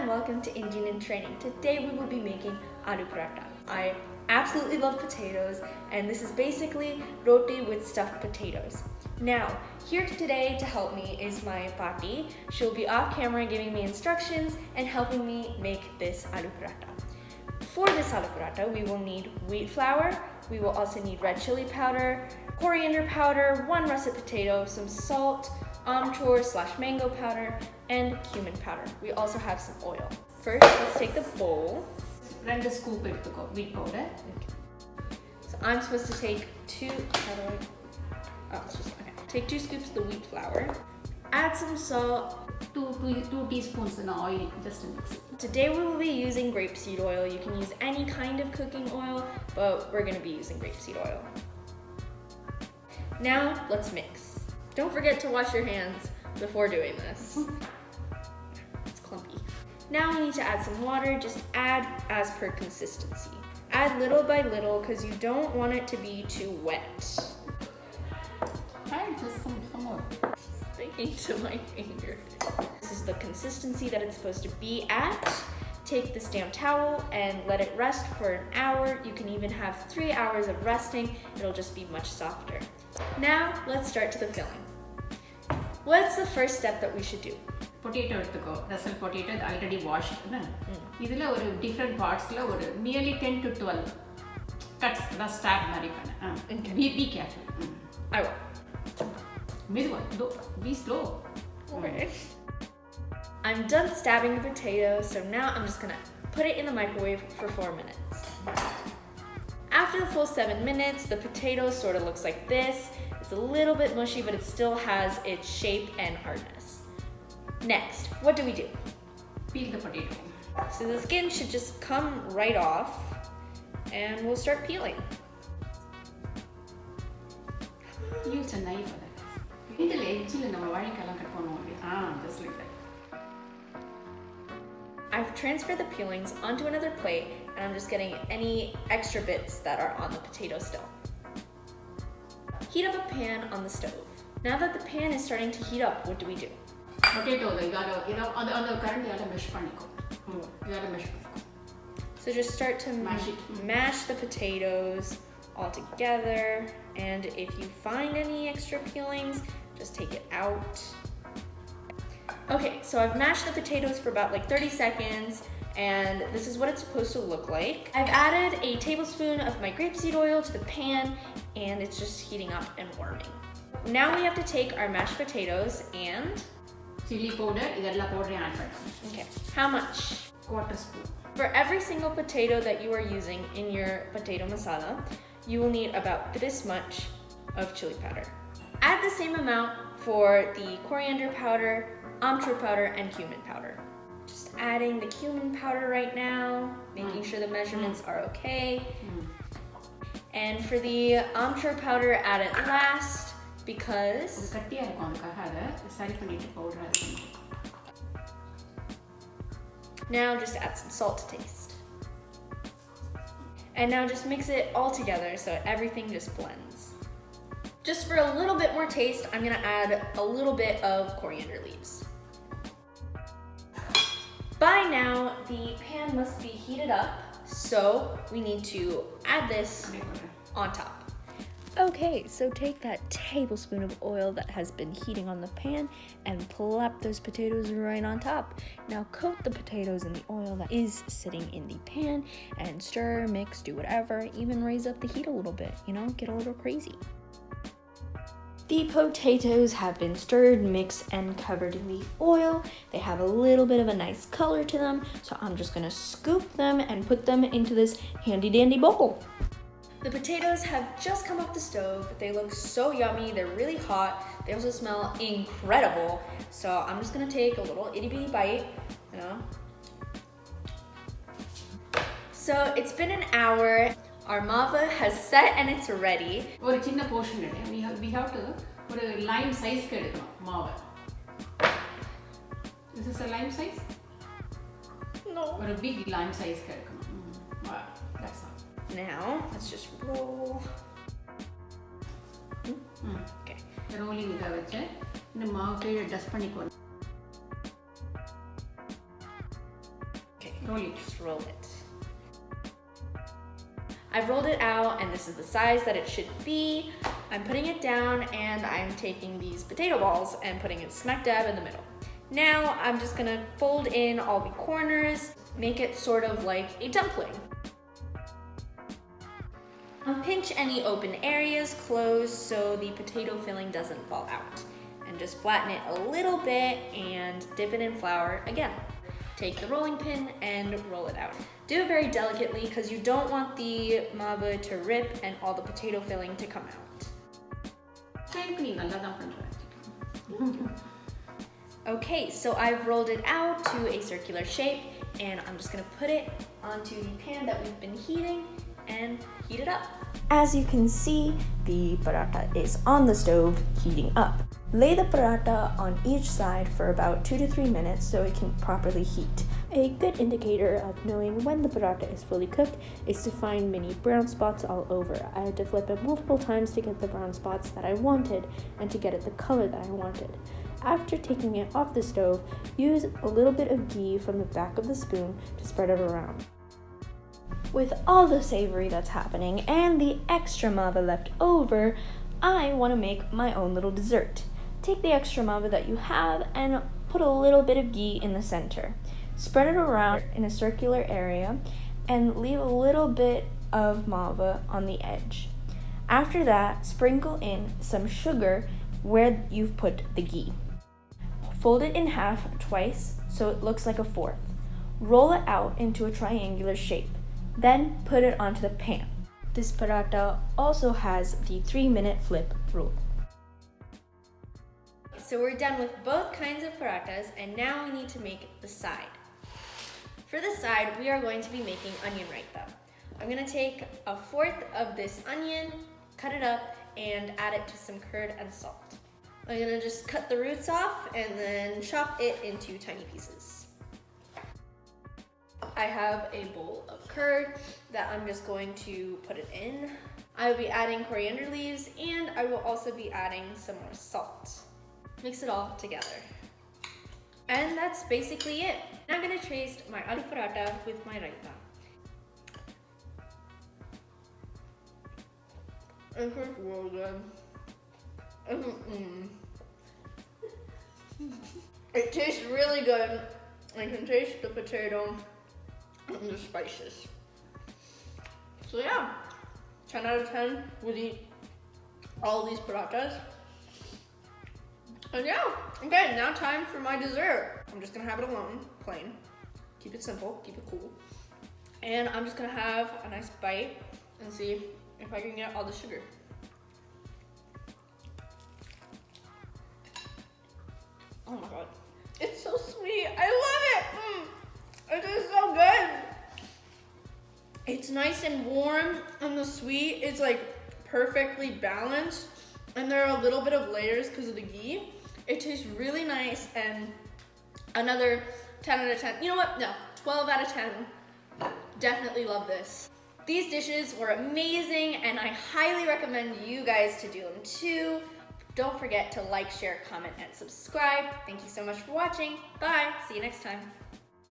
welcome to Indian in Training. Today we will be making Aloo Paratha. I absolutely love potatoes, and this is basically roti with stuffed potatoes. Now, here today to help me is my Pati. She'll be off camera giving me instructions and helping me make this Aloo Paratha. For this Aloo Paratha, we will need wheat flour, we will also need red chili powder, coriander powder, 1 russet potato, some salt, Amchur / mango powder, and cumin powder. We also have some oil. First, let's take the bowl. 2 scoop wheat powder. So I'm supposed to take 2 scoops of the wheat flour. Add some salt. 2 teaspoons in oil, just to mix it. Today we will be using grapeseed oil. You can use any kind of cooking oil, but we're going to be using grapeseed oil. Now, let's mix. Don't forget to wash your hands before doing this. It's clumpy. Now we need to add some water. Just add as per consistency. Add little by little because you don't want it to be too wet. Add just some more. Sticking to my finger. This is the consistency that it's supposed to be at. Take this damn towel and let it rest for an hour. You can even have 3 hours of resting. It'll just be much softer. Now, let's start to the filling. What's the first step that we should do? Potato Russet potato already washed. This is different parts, nearly 10 to 12 cuts. Stab mari. Okay. Be careful. I will. Be slow. Okay. I'm done stabbing the potato, so now I'm just gonna put it in the microwave for 4 minutes. After the full 7 minutes, the potato sort of looks like this. It's a little bit mushy, but it still has its shape and hardness. Next, what do we do? Peel the potato. So the skin should just come right off, and we'll start peeling. Use a knife for that. Just like that. I've transferred the peelings onto another plate, and I'm just getting any extra bits that are on the potato still. Heat up a pan on the stove. Now that the pan is starting to heat up, what do we do? Potato, on the current, So just start to mash the potatoes all together, and if you find any extra peelings, just take it out. Okay, so I've mashed the potatoes for about 30 seconds, and this is what it's supposed to look like. I've added a tablespoon of my grapeseed oil to the pan, and it's just heating up and warming. Now we have to take our mashed potatoes and... chili powder, Okay, how much? 1/4 spoon. For every single potato that you are using in your potato masala, you will need about this much of chili powder. Add the same amount for the coriander powder, Amchur powder, and cumin powder. Just adding the cumin powder right now, making sure the measurements are okay. And for the Amchur powder, add it last because now just add some salt to taste. And now just mix it all together so everything just blends. Just for a little bit more taste, I'm gonna add a little bit of coriander leaves. By now, the pan must be heated up, so we need to add this on top. Okay, so take that tablespoon of oil that has been heating on the pan and plop those potatoes right on top. Now coat the potatoes in the oil that is sitting in the pan and stir, mix, do whatever, even raise up the heat a little bit, get a little crazy. The potatoes have been stirred, mixed, and covered in the oil. They have a little bit of a nice color to them, so I'm just gonna scoop them and put them into this handy dandy bowl. The potatoes have just come off the stove. They look so yummy, they're really hot. They also smell incredible. So I'm just gonna take a little itty bitty bite, So it's been an hour. Our mava has set and it's ready. Or a chinna portion we have to put a lime size mava. Is this a lime size? No. Or a big lime size wow, that's all. Now let's just roll. Okay. Rolling with the mava dust panikon. Roll it. Just roll it. I've rolled it out and this is the size that it should be. I'm putting it down and I'm taking these potato balls and putting it smack dab in the middle. Now I'm just gonna fold in all the corners, make it sort of like a dumpling. Pinch any open areas closed so the potato filling doesn't fall out. And just flatten it a little bit and dip it in flour again. Take the rolling pin and roll it out. Do it very delicately because you don't want the mava to rip and all the potato filling to come out. Okay, so I've rolled it out to a circular shape and I'm just gonna put it onto the pan that we've been heating and heat it up. As you can see, the paratha is on the stove heating up. Lay the paratha on each side for about 2 to 3 minutes so it can properly heat. A good indicator of knowing when the paratha is fully cooked is to find many brown spots all over. I had to flip it multiple times to get the brown spots that I wanted and to get it the color that I wanted. After taking it off the stove, use a little bit of ghee from the back of the spoon to spread it around. With all the savory that's happening and the extra mava left over, I want to make my own little dessert. Take the extra mava that you have and put a little bit of ghee in the center. Spread it around in a circular area and leave a little bit of mava on the edge. After that, sprinkle in some sugar where you've put the ghee. Fold it in half twice so it looks like a fourth. Roll it out into a triangular shape. Then put it onto the pan. This paratha also has the 3-minute flip rule. So we're done with both kinds of parathas and now we need to make the side. For the side, we are going to be making onion raita. I'm gonna take a fourth of this onion, cut it up, and add it to some curd and salt. I'm gonna just cut the roots off and then chop it into tiny pieces. I have a bowl of curd that I'm just going to put it in. I will be adding coriander leaves and I will also be adding some more salt. Mix it all together. And that's basically it. Now I'm gonna taste my aloo paratha with my raita. It tastes really good. It tastes really good. I can taste the potato and the spices. So yeah, 10 out of 10 would eat all these parathas. And yeah, okay, now time for my dessert. I'm just gonna have it alone, plain. Keep it simple, keep it cool. And I'm just gonna have a nice bite and see if I can get all the sugar. Oh my god, it's so sweet. I love it. It is so good. It's nice and warm, and the sweet is like perfectly balanced. And there are a little bit of layers because of the ghee. It tastes really nice, and another 10 out of 10. You know what? No, 12 out of 10. Definitely love this. These dishes were amazing, and I highly recommend you guys to do them too. Don't forget to like, share, comment, and subscribe. Thank you so much for watching. Bye. See you next time.